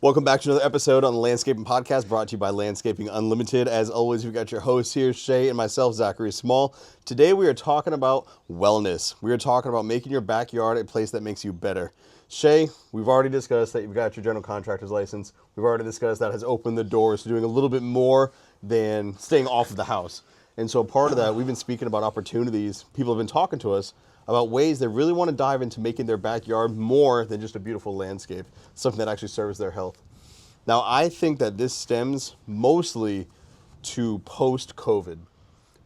Welcome back to another episode on the Landscaping Podcast, brought to you by Landscaping Unlimited. As always, we've got your hosts here, Shay and myself, Zachary Small. Today we are talking about wellness. We are talking about making your backyard a place that makes you better. Shay, we've already discussed that you've got your general contractor's license. We've already discussed that has opened the doors to doing a little bit more than staying off of the house. And so part of that, we've been speaking about opportunities. People have been talking to us about ways they really want to dive into making their backyard more than just a beautiful landscape, something that actually serves their health. Now, I think that this stems mostly to post-COVID,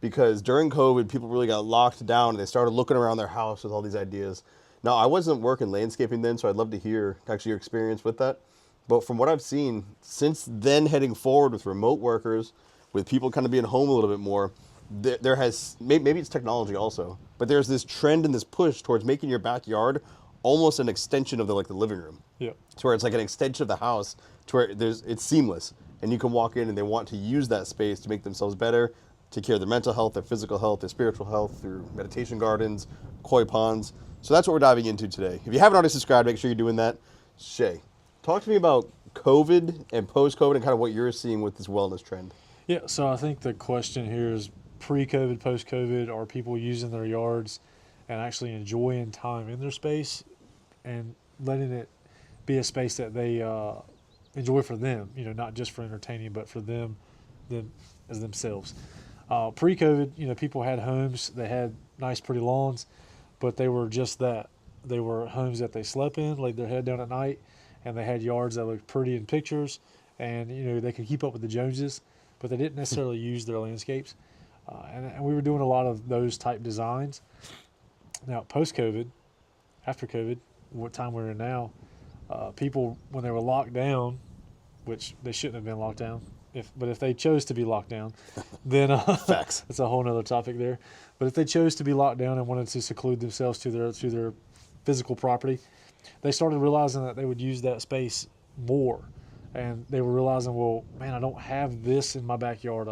because during COVID, people really got locked down and they started looking around their house with all these ideas. Now, I wasn't working landscaping then, so I'd love to hear actually your experience with that. But from what I've seen, since then heading forward with remote workers, with people kind of being home a little bit more, there has, maybe it's technology also, but there's this trend and this push towards making your backyard almost an extension of the living room. Yeah. To where it's like an extension of the house, to where it's seamless, and you can walk in and they want to use that space to make themselves better, take care of their mental health, their physical health, their spiritual health through meditation gardens, koi ponds. So that's what we're diving into today. If you haven't already subscribed, make sure you're doing that. Shay, talk to me about COVID and post-COVID and kind of what you're seeing with this wellness trend. Yeah, so I think the question here is pre-COVID, post-COVID, are people using their yards and actually enjoying time in their space and letting it be a space that they enjoy for them, not just for entertaining, but for them as themselves. Pre-COVID, people had homes, they had nice, pretty lawns, but they were just that. They were homes that they slept in, laid their head down at night, and they had yards that looked pretty in pictures, and, they could keep up with the Joneses, but they didn't necessarily use their landscapes. And we were doing a lot of those type designs. Now, post-COVID, after COVID, what time we're in now, people, when they were locked down, which they shouldn't have been locked down, but if they chose to be locked down, then Facts. That's a whole other topic there. But if they chose to be locked down and wanted to seclude themselves to their physical property, they started realizing that they would use that space more, and they were realizing, well, man, I don't have this in my backyard.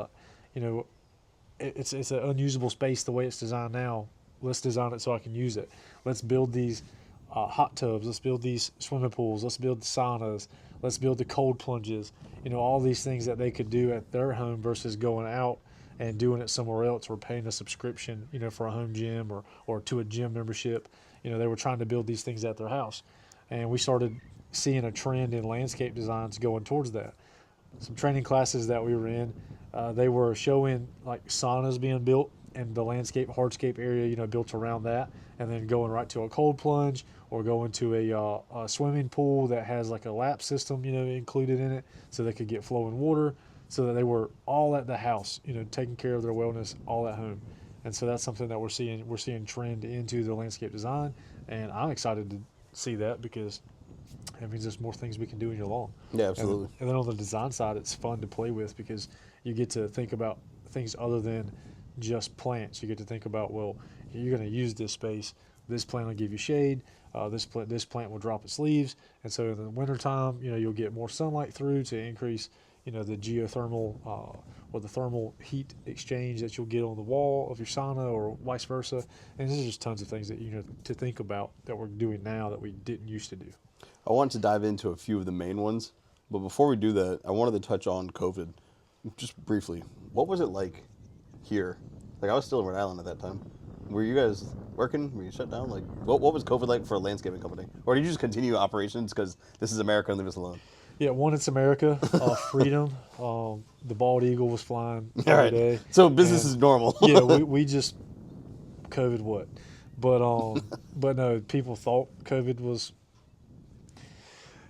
It's an unusable space the way it's designed now. Let's design it so I can use it. Let's build these hot tubs. Let's build these swimming pools. Let's build the saunas. Let's build the cold plunges. All these things that they could do at their home versus going out and doing it somewhere else or paying a subscription, for a home gym or to a gym membership. They were trying to build these things at their house. And we started seeing a trend in landscape designs going towards that. Some training classes that we were in, they were showing like saunas being built and the hardscape area, built around that, and then going right to a cold plunge or going to a swimming pool that has like a lap system, included in it, so they could get flowing water, so that they were all at the house, taking care of their wellness all at home. And so that's something that we're seeing trend into the landscape design, and I'm excited to see that because it means there's more things we can do in your lawn. Yeah, absolutely. And then on the design side, it's fun to play with because you get to think about things other than just plants. You get to think about, well, you're going to use this space. This plant will give you shade. This plant will drop its leaves. And so in the wintertime, you'll get more sunlight through to increase, the geothermal or the thermal heat exchange that you'll get on the wall of your sauna or vice versa. And there's just tons of things that, to think about that we're doing now that we didn't used to do. I want to dive into a few of the main ones, but before we do that, I wanted to touch on COVID just briefly. What was it like here? Like, I was still in Rhode Island at that time. Were you guys working? Were you shut down? Like, what was COVID like for a landscaping company? Or did you just continue operations because this is America and leave us alone? Yeah, it's America, freedom. The bald eagle was flying every day. So business is normal. Yeah, we just COVID what? But no, people thought COVID was.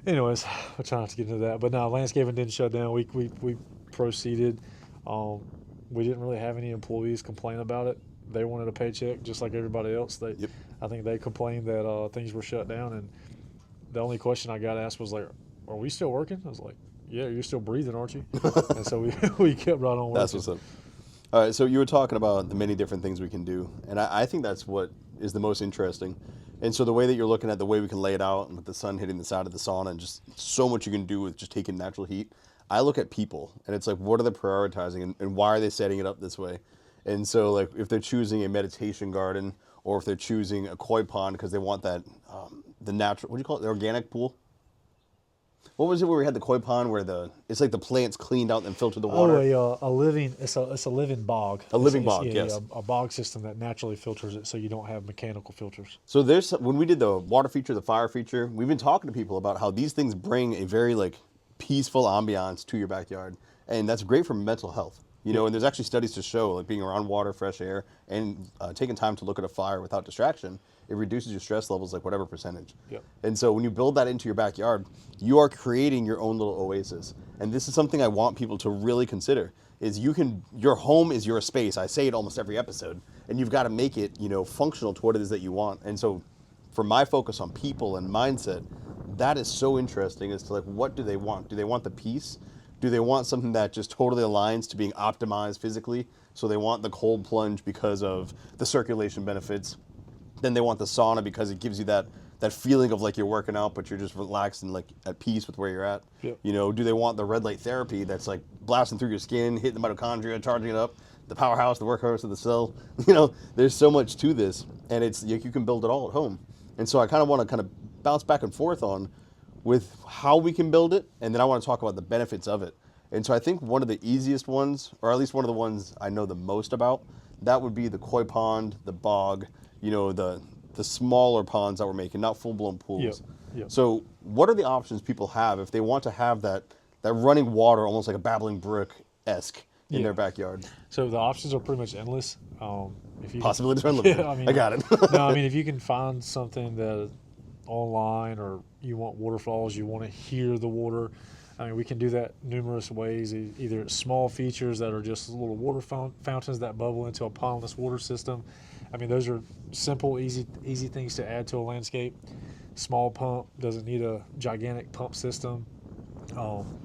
Anyways, we're trying not to get into that. But no, landscaping didn't shut down. We proceeded. We didn't really have any employees complain about it. They wanted a paycheck just like everybody else. I think they complained that things were shut down, and the only question I got asked was like, "Are we still working?" I was like, "Yeah, you're still breathing, aren't you?" And so we kept right on working. That's what's up. All right, so you were talking about the many different things we can do, and I think that's what is the most interesting. And so the way that you're looking at the way we can lay it out and with the sun hitting the side of the sauna and just so much you can do with just taking natural heat, I look at people and it's like, what are they prioritizing and why are they setting it up this way? And so like if they're choosing a meditation garden or if they're choosing a koi pond because they want that, the natural, what do you call it, the organic pool? What was it where we had the koi pond where it's like the plants cleaned out and filtered the Oh, water? a living, it's a living bog. A living It's- bog, yeah, yes. a bog system that naturally filters it, so you don't have mechanical filters. So when we did the water feature, the fire feature, we've been talking to people about how these things bring a very like peaceful ambiance to your backyard, and that's great for mental health. And there's actually studies to show like being around water, fresh air, and taking time to look at a fire without distraction, it reduces your stress levels like whatever percentage. Yep. And so when you build that into your backyard, you are creating your own little oasis. And this is something I want people to really consider is your home is your space. I say it almost every episode, and you've got to make it, functional to what it is that you want. And so for my focus on people and mindset, that is so interesting as to like, what do they want? Do they want the peace? Do they want something that just totally aligns to being optimized physically? So they want the cold plunge because of the circulation benefits. Then they want the sauna because it gives you that feeling of like you're working out, but you're just relaxed and like at peace with where you're at. Yep. Do they want the red light therapy that's like blasting through your skin, hitting the mitochondria, charging it up, the powerhouse, the workhorse of the cell? There's so much to this, and it's like you can build it all at home. And so I kind of want to kind of bounce back and forth on with how we can build it, and then I want to talk about the benefits of it. And so I think one of the easiest ones, or at least one of the ones I know the most about, that would be the koi pond, the bog, the smaller ponds that we're making, not full-blown pools. Yep. Yep. So what are the options people have if they want to have that running water, almost like a babbling brook-esque in Yeah. their backyard? So the options are pretty much endless. If you Possibilities are unlimited. Yeah, I mean, I got it. no, I mean, if you can find something that online, or you want waterfalls, you want to hear the water. I mean, we can do that numerous ways. Either small features that are just little water fountains that bubble into a pondless water system. I mean, those are simple, easy things to add to a landscape. Small pump, doesn't need a gigantic pump system.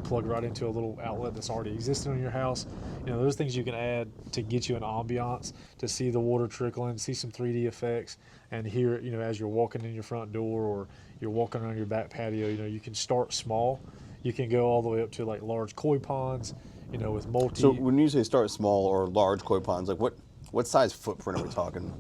Plug right into a little outlet that's already existing in your house. Those things you can add to get you an ambiance, to see the water trickling, see some 3D effects, and hear it, as you're walking in your front door or you're walking around your back patio. You can start small. You can go all the way up to like large koi ponds, with multi. So when you say start small or large koi ponds, like what size footprint are we talking?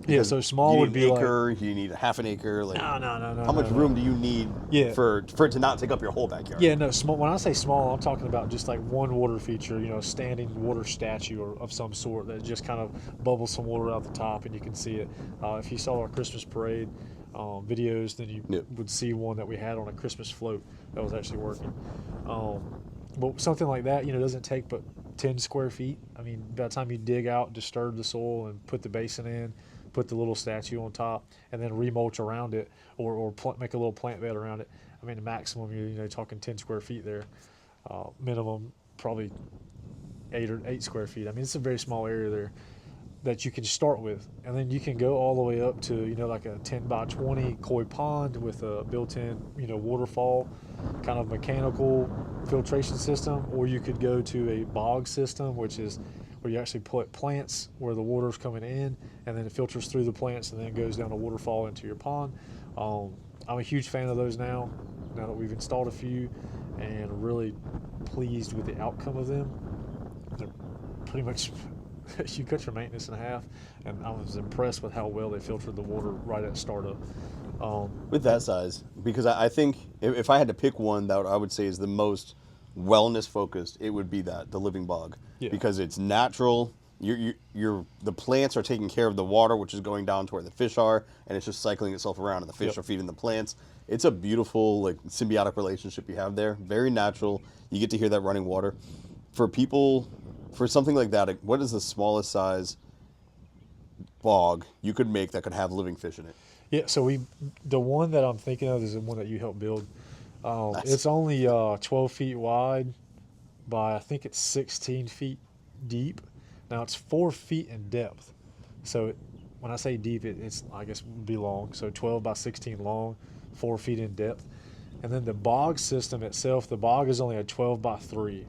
Yeah, so small you need would be an acre, you need a half an acre. Like, no. how much room do you need Yeah. for it to not take up your whole backyard? Yeah, no, small. When I say small, I'm talking about just like one water feature, a standing water statue or of some sort that just kind of bubbles some water out the top and you can see it. If you saw our Christmas parade videos, then you would see one that we had on a Christmas float that was actually working. But something like that, doesn't take but 10 square feet. I mean, by the time you dig out, disturb the soil, and put the basin in, put the little statue on top, and then remulch around it, or make a little plant bed around it. I mean, the maximum, you're talking 10 square feet there. Minimum, probably 8 square feet. I mean, it's a very small area there that you can start with, and then you can go all the way up to like a 10 by 20 koi pond with a built-in waterfall kind of mechanical filtration system, or you could go to a bog system, which is where you actually put plants where the water's coming in, and then it filters through the plants and then goes down a waterfall into your pond. I'm a huge fan of those now that we've installed a few, and really pleased with the outcome of them. They're pretty much you cut your maintenance in half, and I was impressed with how well they filtered the water right at startup. With that size, because I think if I had to pick one that I would say is the most wellness focused, it would be the living bog. Yeah. Because it's natural. The plants are taking care of the water, which is going down to where the fish are, and it's just cycling itself around, and the fish are feeding the plants. It's a beautiful like symbiotic relationship you have there. Very natural. You get to hear that running water. For something like that, like, what is the smallest size bog you could make that could have living fish in it? Yeah, so the one that I'm thinking of is the one that you helped build. Nice. It's only 12 feet wide by, I think it's 16 feet deep. Now it's 4 feet in depth. So when I say deep, it's I guess would be long. So 12 by 16 long, 4 feet in depth. And then the bog system itself, the bog is only a 12 by 3,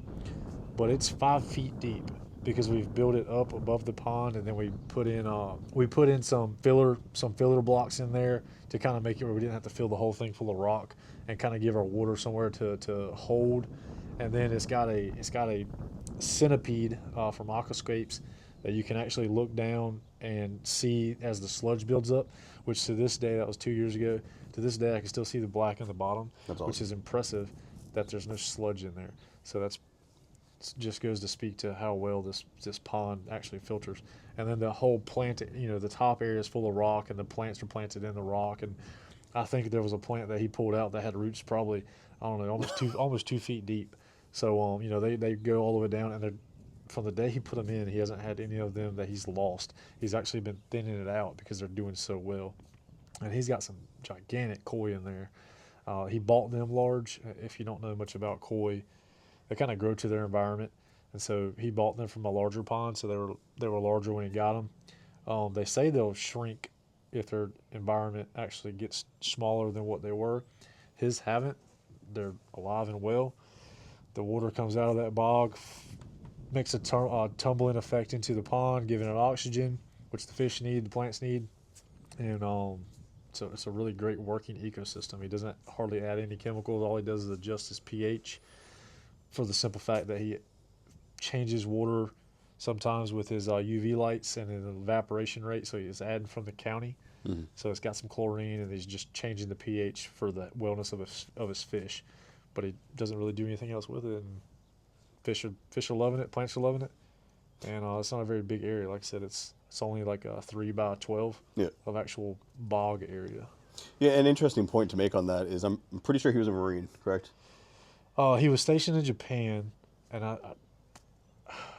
but it's 5 feet deep because we've built it up above the pond, and then we put in some filler blocks in there to kind of make it where we didn't have to fill the whole thing full of rock, and kind of give our water somewhere to hold. And then it's got a centipede from Aquascapes that you can actually look down and see as the sludge builds up, which to this day, that was 2 years ago, to this day I can still see the black in the bottom. That's awesome. Which is impressive. that there's no sludge in there. So that's just goes to speak to how well this pond actually filters. And then the whole plant, the top area is full of rock, and the plants are planted in the rock. And I think there was a plant that he pulled out that had roots probably, I don't know, almost 2 feet deep. So they go all the way down, and they're from the day he put them in, he hasn't had any of them that he's lost. He's actually been thinning it out because they're doing so well. And he's got some gigantic koi in there. He bought them large. If you don't know much about koi, they kind of grow to their environment, and so he bought them from a larger pond, so they were larger when he got them. They say they'll shrink if their environment actually gets smaller than what they were. His haven't. They're alive and well. The water comes out of that bog, makes a tumbling effect into the pond, giving it oxygen, which the fish need, the plants need, and so it's a really great working ecosystem. He doesn't hardly add any chemicals. All he does is adjust his pH, for the simple fact that he changes water sometimes with his UV lights and an evaporation rate. So he's adding from the county. Mm-hmm. So it's got some chlorine, and he's just changing the pH for the wellness of his fish. But he doesn't really do anything else with it. And fish are loving it. Plants are loving it. And it's not a very big area. Like I said, it's only like a 3 by 12 of actual bog area. Yeah, an interesting point to make on that is I'm pretty sure he was a Marine, correct? He was stationed in Japan, and I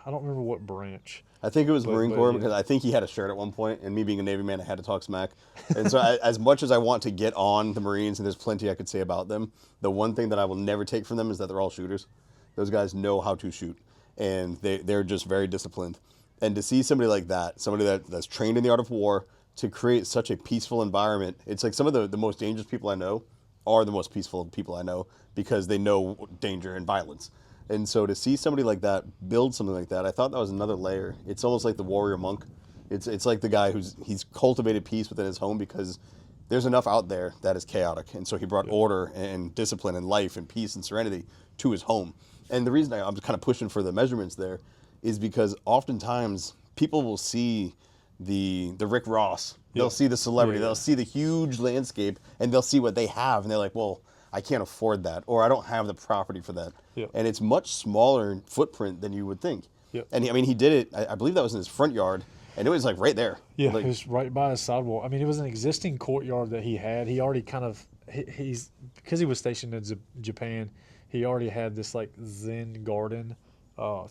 don't remember what branch. I think it was Marine Corps, yeah. because I think he had a shirt at one point, and me being a Navy man, I had to talk smack. And so as much as I want to get on the Marines, and there's plenty I could say about them, the one thing that I will never take from them is that they're all shooters. Those guys know how to shoot, and they're just very disciplined. And to see somebody like that, somebody that's trained in the art of war, to create such a peaceful environment, it's like some of the most dangerous people I know are the most peaceful people I know, because they know danger and violence. And so to see somebody like that build something like that, I thought that was another layer. It's almost like the warrior monk. It's like the guy he's cultivated peace within his home, because there's enough out there that is chaotic. And so he brought order and discipline and life and peace and serenity to his home. And the reason I'm kind of pushing for the measurements there is because oftentimes people will see the Rick Ross. They'll see the celebrity. They'll see the huge landscape, and they'll see what they have, and they're like, well, I can't afford that, or I don't have the property for that. And it's much smaller footprint than you would think. And he did it, I believe that was in his front yard, and it was like right there. Yeah, it was right by his sidewalk. I mean, it was an existing courtyard that he had. He already kind of, he's because he was stationed in Japan, he already had this like Zen garden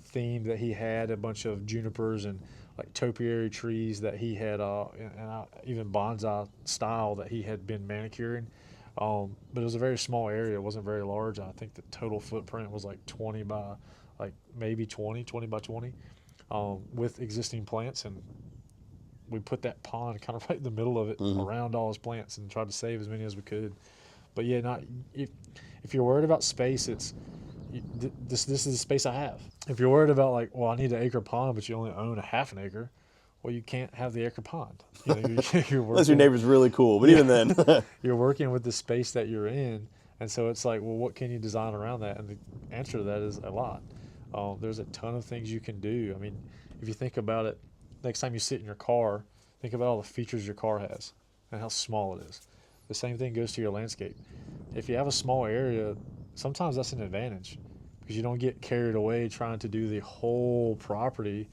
theme that he had, a bunch of junipers and like topiary trees that he had, and even bonsai style that he had been manicuring. But it was a very small area. It wasn't very large. I think the total footprint was like 20 by, like maybe 20 by 20, with existing plants. And we put that pond kind of right in the middle of it, around all his plants, and tried to save as many as we could. But yeah, if you're worried about space, this is the space I have. If you're worried about like, well, I need an acre pond, but you only own a half an acre, well, you can't have the acre pond. You're working, unless your neighbor's really cool, but even then. You're working with the space that you're in, and so it's like, well, what can you design around that? And the answer to that is a lot. There's a ton of things you can do. I mean, if you think about it, next time you sit in your car, think about all the features your car has and how small it is. The same thing goes to your landscape. If you have a small area, sometimes that's an advantage, because you don't get carried away trying to do the whole property.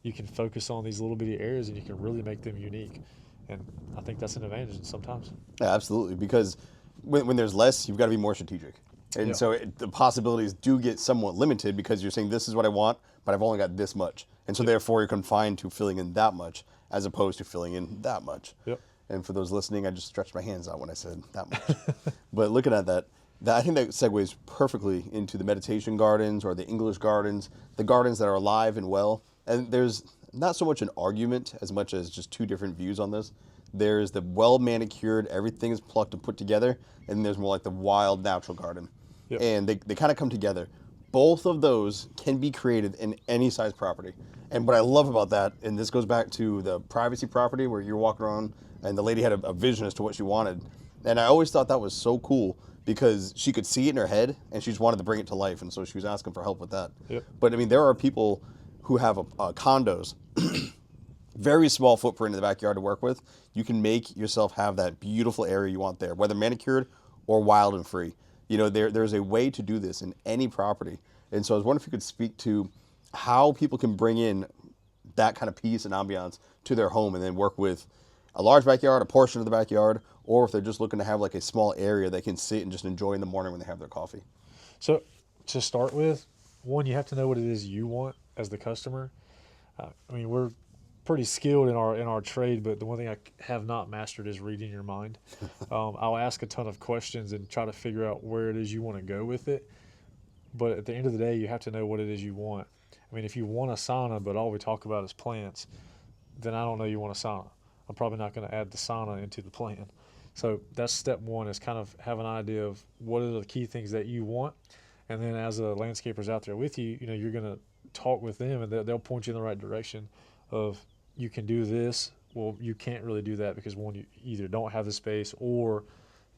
You can focus on these little bitty areas, and you can really make them unique. And I think that's an advantage sometimes. Yeah, absolutely. Because when there's less, you've got to be more strategic. And so the possibilities do get somewhat limited, because you're saying, this is what I want, but I've only got this much. And so therefore you're confined to filling in that much, as opposed to filling in that much. And for those listening, I just stretched my hands out when I said that much. But looking at that, I think that segues perfectly into the meditation gardens, or the English gardens, the gardens that are alive and well. And there's not so much an argument as much as just two different views on this. There's the well manicured, everything is plucked and put together, and then there's more like the wild natural garden. And they kind of come together. Both of those can be created in any size property. And what I love about that, and this goes back to the privacy property where you're walking around and the lady had a vision as to what she wanted. And I always thought that was so cool, because she could see it in her head and she just wanted to bring it to life. And so she was asking for help with that. But I mean, there are people who have condos, very small footprint in the backyard to work with. You can make yourself have that beautiful area you want there, whether manicured or wild and free. There's a way to do this in any property. And so I was wondering if you could speak to how people can bring in that kind of peace and ambiance to their home and then work with a large backyard, a portion of the backyard, or if they're just looking to have like a small area they can sit and just enjoy in the morning when they have their coffee. So to start with, one, you have to know what it is you want as the customer. I mean, we're pretty skilled in our trade, but the one thing I have not mastered is reading your mind. I'll ask a ton of questions and try to figure out where it is you want to go with it. But at the end of the day, you have to know what it is you want. I mean, if you want a sauna, but all we talk about is plants, then I don't know you want a sauna. I'm probably not going to add the sauna into the plan. So that's step one, is kind of have an idea of what are the key things that you want. And then as a landscaper's out there with you, you're going to talk with them and they'll point you in the right direction of you can do this. Well, you can't really do that because one, you either don't have the space or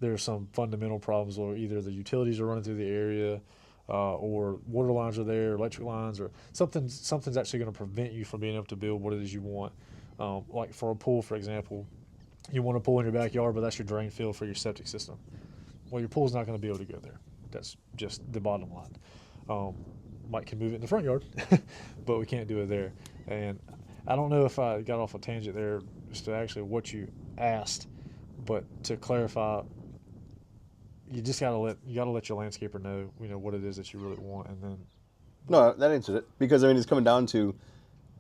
there's some fundamental problems, or either the utilities are running through the area, or water lines are there, electric lines, or something's actually going to prevent you from being able to build what it is you want. Like for a pool, for example, you want a pool in your backyard, but that's your drain field for your septic system. Well, your pool's not going to be able to go there. That's just the bottom line. Mike can move it in the front yard, but we can't do it there. And I don't know if I got off a tangent there as to actually what you asked, but to clarify, you just gotta let your landscaper know what it is that you really want, and then No, that answers it. Because, I mean, it's coming down to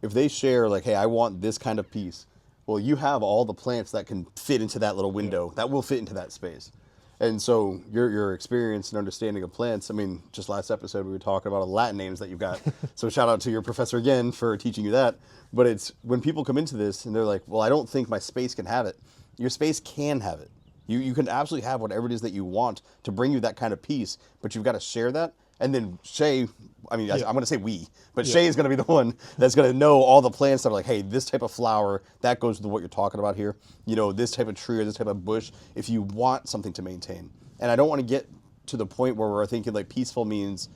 if they share, like, hey, I want this kind of piece, well, you have all the plants that can fit into that little window, that will fit into that space. And so your experience and understanding of plants, I mean, just last episode we were talking about Latin names that you've got. So shout out to your professor again for teaching you that. But it's when people come into this and they're like, well, I don't think my space can have it. Your space can have it. You can absolutely have whatever it is that you want to bring you that kind of peace, but you've got to share that. And then Shay, I mean, I'm going to say we, but Shay is going to be the one that's going to know all the plants that are like, hey, this type of flower, that goes with what you're talking about here. This type of tree or this type of bush, if you want something to maintain. And I don't want to get to the point where we're thinking like peaceful means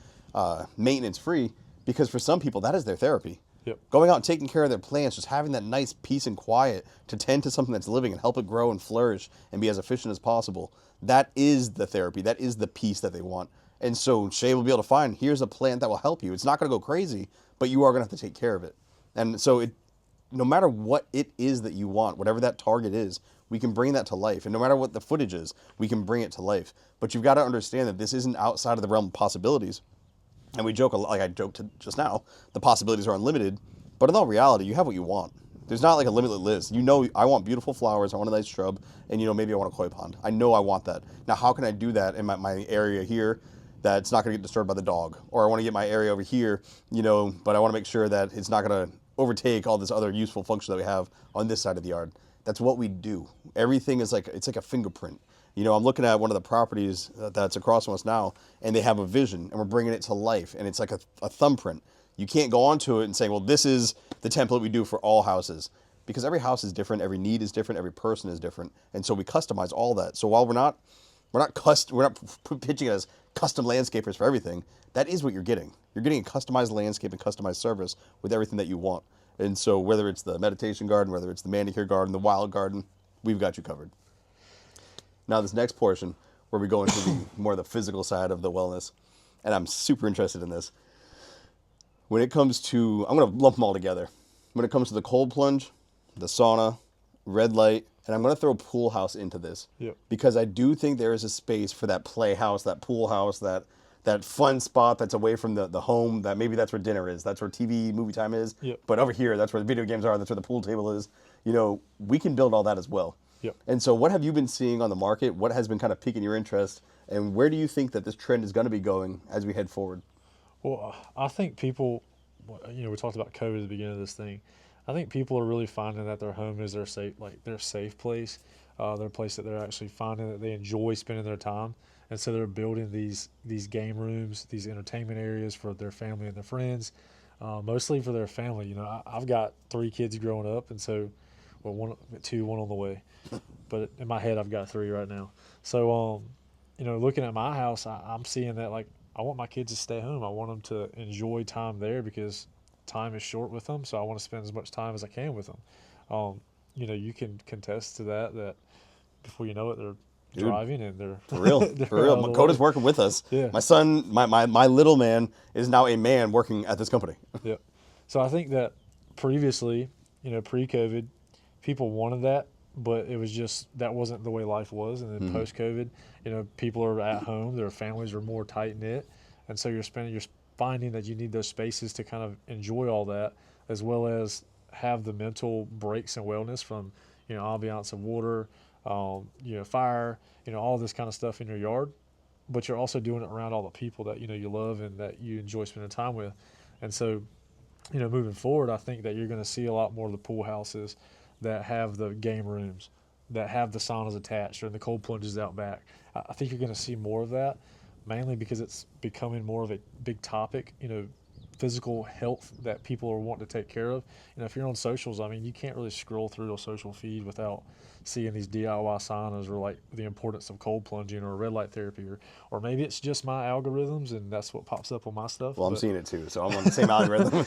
maintenance free, because for some people, that is their therapy. Yep. Going out and taking care of their plants, just having that nice peace and quiet to tend to something that's living and help it grow and flourish and be as efficient as possible. That is the therapy. That is the peace that they want. And so Shay will be able to find, here's a plant that will help you. It's not going to go crazy, but you are going to have to take care of it. And so no matter what it is that you want, whatever that target is, we can bring that to life. And no matter what the footage is, we can bring it to life. But you've got to understand that this isn't outside of the realm of possibilities. And we joke, like I joked just now, the possibilities are unlimited. But in all reality, you have what you want. There's not like a limited list. I want beautiful flowers, I want a nice shrub, and maybe I want a koi pond. I know I want that. Now, how can I do that in my area here that's not going to get disturbed by the dog? Or I want to get my area over here, but I want to make sure that it's not going to overtake all this other useful function that we have on this side of the yard. That's what we do. Everything is it's like a fingerprint. I'm looking at one of the properties that's across from us now, and they have a vision, and we're bringing it to life, and it's like a thumbprint. You can't go onto it and say, well, this is the template we do for all houses, because every house is different, every need is different, every person is different, and so we customize all that. So while we're not pitching it as custom landscapers for everything, that is what you're getting. You're getting a customized landscape and customized service with everything that you want. And so whether it's the meditation garden, whether it's the manicure garden, the wild garden, we've got you covered. Now this next portion, where we go into the more the physical side of the wellness, and I'm super interested in this. When it comes to, I'm going to lump them all together. When it comes to the cold plunge, the sauna, red light, and I'm going to throw pool house into this. Yep. Because I do think there is a space for that playhouse, that pool house, that fun spot that's away from the home, that maybe that's where dinner is, that's where TV, movie time is. Yep. But over here, that's where the video games are, that's where the pool table is. We can build all that as well. Yep. And so what have you been seeing on the market? What has been kind of piquing your interest? And where do you think that this trend is going to be going as we head forward? Well, I think people, we talked about COVID at the beginning of this thing. I think people are really finding that their home is their safe place, their place that they're actually finding that they enjoy spending their time, and so they're building these game rooms, these entertainment areas for their family and their friends, mostly for their family. I've got 3 kids growing up, and so, well, one on the way, but in my head I've got 3 right now. So, looking at my house, I'm seeing that I want my kids to stay home. I want them to enjoy time there because time is short with them. So I want to spend as much time as I can with them. You can contest to that before you know it, they're driving, and they're For real, they're for real. out of the Dakota's way. working with us. Yeah. My son, my little man is now a man working at this company. Yeah. So I think that previously, pre-COVID, people wanted that, but it was just that wasn't the way life was. And then post-COVID, people are at home, their families are more tight knit, and so you're finding that you need those spaces to kind of enjoy all that, as well as have the mental breaks and wellness from ambiance of water, fire, all this kind of stuff in your yard. But you're also doing it around all the people that you love and that you enjoy spending time with. And so, moving forward, I think that you're going to see a lot more of the pool houses that have the game rooms, that have the saunas attached, or the cold plunges out back. I think you're going to see more of that, mainly because it's becoming more of a big topic, physical health that people are wanting to take care of. If you're on socials, I mean, you can't really scroll through a social feed without seeing these DIY saunas or like the importance of cold plunging or red light therapy, or maybe it's just my algorithms and that's what pops up on my stuff. Well, I'm seeing it too, so I'm on the same algorithm.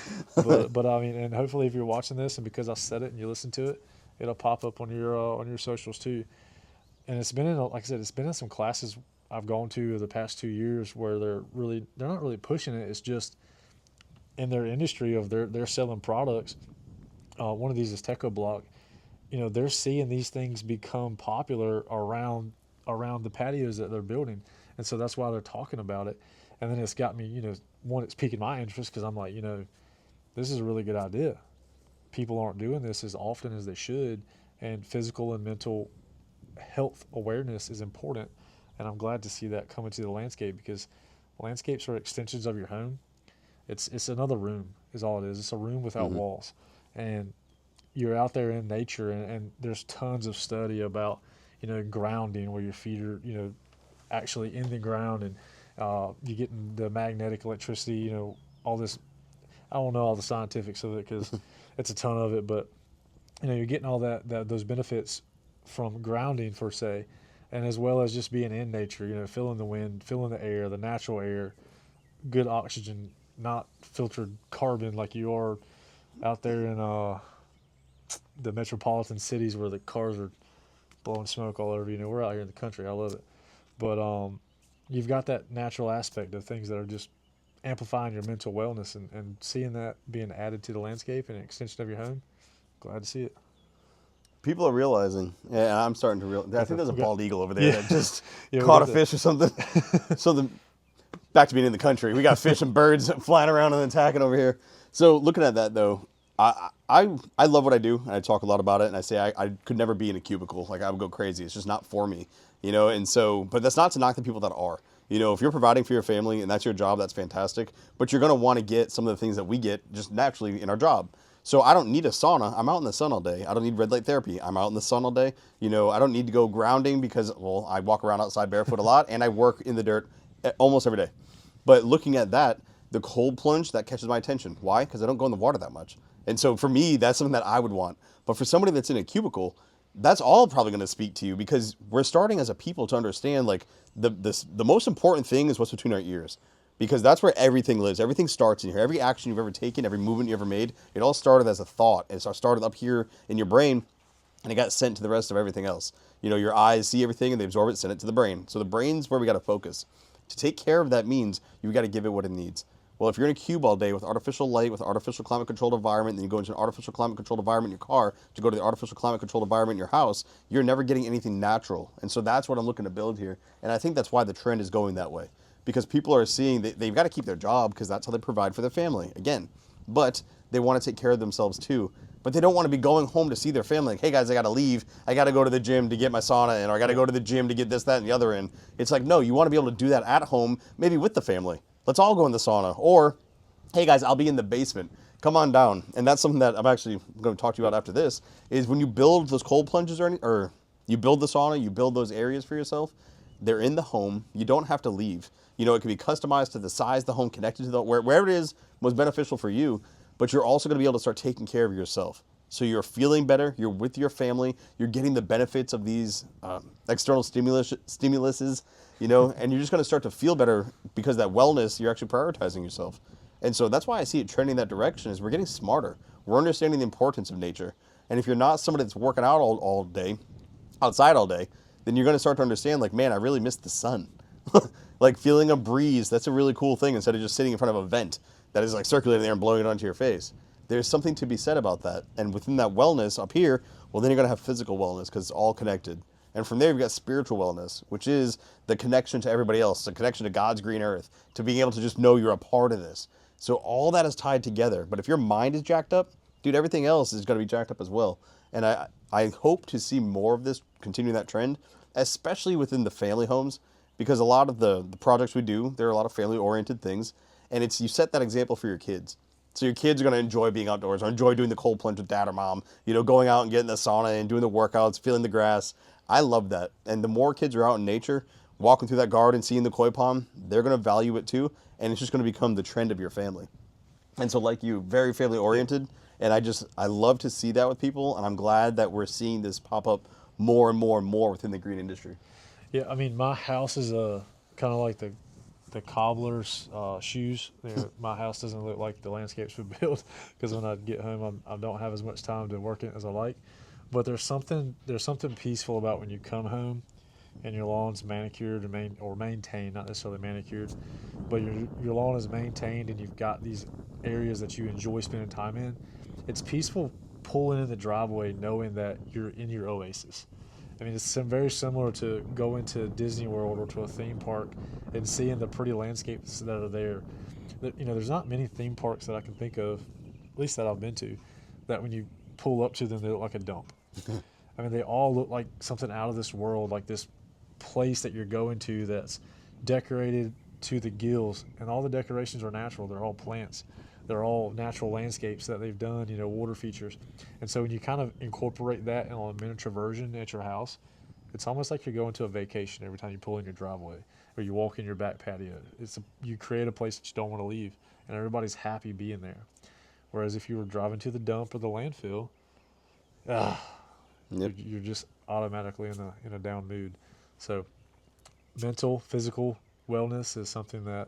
but I mean, and hopefully if you're watching this and because I said it and you listen to it, it'll pop up on your socials too. And it's been like I said, it's been in some classes I've gone to the past 2 years where they're not really pushing it. It's just in their industry of they're selling products. One of these is Techo Block. They're seeing these things become popular around the patios that they're building, and so that's why they're talking about it. And then it's got me, one, it's piquing my interest because I'm like, this is a really good idea. People aren't doing this as often as they should, and physical and mental health awareness is important. And I'm glad to see that come into the landscape because landscapes are extensions of your home. It's another room is all it is. It's a room without walls, and you're out there in nature, and there's tons of study about grounding where your feet are actually in the ground, and you getting the magnetic electricity, all this. I don't know all the scientifics of it because it's a ton of it, but you're getting all that those benefits from grounding per se, and as well as just being in nature, feeling the wind, feeling the air, the natural air, good oxygen, not filtered carbon like you are out there in the metropolitan cities where the cars are blowing smoke all over. We're out here in the country. I love it. But you've got that natural aspect of things that are just amplifying your mental wellness, and seeing that being added to the landscape and an extension of your home. Glad to see it. People are realizing, and I'm starting to realize, I think there's a bald eagle over there that just Yeah, caught a fish or something. Back to being in the country. We got fish and birds flying around and attacking over here. So looking at that though, I love what I do, and I talk a lot about it, and I say I could never be in a cubicle. Like I would go crazy. It's just not for me, and so, but that's not to knock the people that are. If you're providing for your family and that's your job, that's fantastic. But you're going to want to get some of the things that we get just naturally in our job. So I don't need a sauna. I'm out in the sun all day. I don't need red light therapy. I'm out in the sun all day. I don't need to go grounding because, well, I walk around outside barefoot a lot and I work in the dirt almost every day. But looking at that, the cold plunge, that catches my attention. Why? Because I don't go in the water that much. And so for me, that's something that I would want. But for somebody that's in a cubicle, that's all probably going to speak to you because we're starting as a people to understand like the most important thing is what's between our ears, because that's where everything lives. Everything starts in here. Every action you've ever taken, every movement you ever made, it all started as a thought. It started up here in your brain and it got sent to the rest of everything else. Your eyes see everything and they absorb it, send it to the brain. So the brain's where we got to focus. To take care of that means you've got to give it what it needs. Well, if you're in a cube all day with artificial light, with artificial climate controlled environment, then you go into an artificial climate controlled environment in your car to go to the artificial climate controlled environment in your house, you're never getting anything natural. And so that's what I'm looking to build here. And I think that's why the trend is going that way, because people are seeing that they've got to keep their job because that's how they provide for their family, again. But they want to take care of themselves too. But they don't want to be going home to see their family. Like, hey guys, I got to leave. I got to go to the gym to get my sauna in, or I got to go to the gym to get this, that, and the other in. It's like, no, you want to be able to do that at home, maybe with the family. Let's all go in the sauna. Or, hey guys, I'll be in the basement. Come on down. And that's something that I'm actually going to talk to you about after this, is when you build those cold plunges or you build the sauna, you build those areas for yourself, they're in the home. You don't have to leave. It can be customized to the size of the home, connected to wherever it is was beneficial for you, but you're also going to be able to start taking care of yourself. So you're feeling better, you're with your family, you're getting the benefits of these external stimuluses, and you're just going to start to feel better because that wellness, you're actually prioritizing yourself. And so that's why I see it trending that direction, is we're getting smarter. We're understanding the importance of nature. And if you're not somebody that's working out all day, outside all day, then you're going to start to understand, like, man, I really miss the sun. Like feeling a breeze, that's a really cool thing instead of just sitting in front of a vent that is like circulating there and blowing it onto your face. There's something to be said about that. And within that wellness up here, well, then you're going to have physical wellness because it's all connected. And from there, you've got spiritual wellness, which is the connection to everybody else, the connection to God's green earth, to being able to just know you're a part of this. So all that is tied together. But if your mind is jacked up, dude, everything else is going to be jacked up as well. And I hope to see more of this, continuing that trend, especially within the family homes, because a lot of the projects we do, there are a lot of family-oriented things, and it's you set that example for your kids. So your kids are going to enjoy being outdoors, or enjoy doing the cold plunge with dad or mom, going out and getting the sauna and doing the workouts, feeling the grass. I love that. And the more kids are out in nature, walking through that garden, seeing the koi pond, they're going to value it too, and it's just going to become the trend of your family. And so like you, very family-oriented, and I love to see that with people, and I'm glad that we're seeing this pop up more and more and more within the green industry. Yeah, I mean, my house is kind of like the cobbler's shoes. My house doesn't look like the landscapes we build because when I get home, I don't have as much time to work it as I like. But there's something peaceful about when you come home and your lawn's manicured or maintained, not necessarily manicured, but your lawn is maintained and you've got these areas that you enjoy spending time in. It's peaceful pulling in the driveway knowing that you're in your oasis. I mean, it's very similar to going to Disney World or to a theme park and seeing the pretty landscapes that are there. There's not many theme parks that I can think of, at least that I've been to, that when you pull up to them, they look like a dump. I mean, they all look like something out of this world, like this place that you're going to that's decorated to the gills, and all the decorations are natural. They're all plants. They're all natural landscapes that they've done, water features. And so when you kind of incorporate that in a miniature version at your house, it's almost like you're going to a vacation every time you pull in your driveway or you walk in your back patio. You create a place that you don't want to leave, and everybody's happy being there. Whereas if you were driving to the dump or the landfill, you're just automatically in a down mood. So mental, physical wellness is something that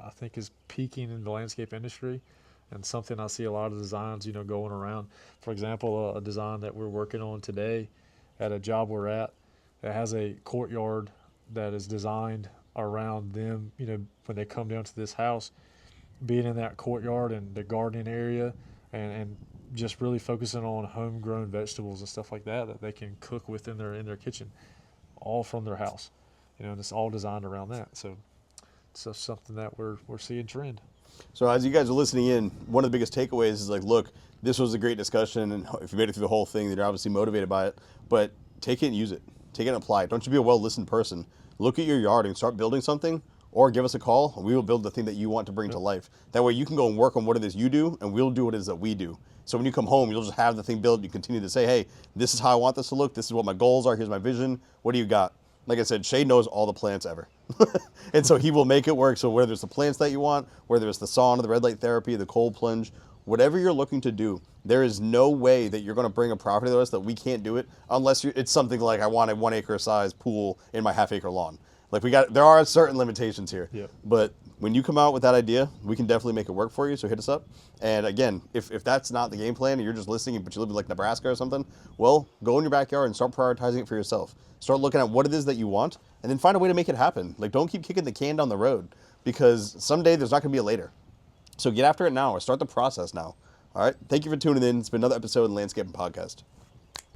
I think is peaking in the landscape industry, and something I see a lot of designs, going around. For example, a design that we're working on today at a job we're at, that has a courtyard that is designed around them, when they come down to this house, being in that courtyard and the gardening area and just really focusing on homegrown vegetables and stuff like that they can cook within in their kitchen, all from their house, and it's all designed around that. So something that we're seeing trend. So as you guys are listening in, one of the biggest takeaways is like, look, this was a great discussion, and if you made it through the whole thing, then you're obviously motivated by it, but take it and use it. Take it and apply it. Don't you be a well-listened person. Look at your yard and start building something, or give us a call, and we will build the thing that you want to bring to life. That way you can go and work on what it is you do, and we'll do what it is that we do. So when you come home, you'll just have the thing built. You continue to say, hey, this is how I want this to look. This is what my goals are. Here's my vision. What do you got? Like I said, Shay knows all the plants ever. And so he will make it work. So whether it's the plants that you want, whether it's the sauna, the red light therapy, the cold plunge, whatever you're looking to do, there is no way that you're going to bring a property to us that we can't do it unless it's something like I want a 1 acre size pool in my half-acre lawn. Like there are certain limitations here. Yep. But when you come out with that idea, we can definitely make it work for you. So hit us up. And again, if that's not the game plan and you're just listening, but you live in like Nebraska or something, well, go in your backyard and start prioritizing it for yourself. Start looking at what it is that you want, and then find a way to make it happen. Like, don't keep kicking the can down the road, because someday there's not going to be a later. So get after it now, or start the process now. All right. Thank you for tuning in. It's been another episode of the Landscaping Podcast.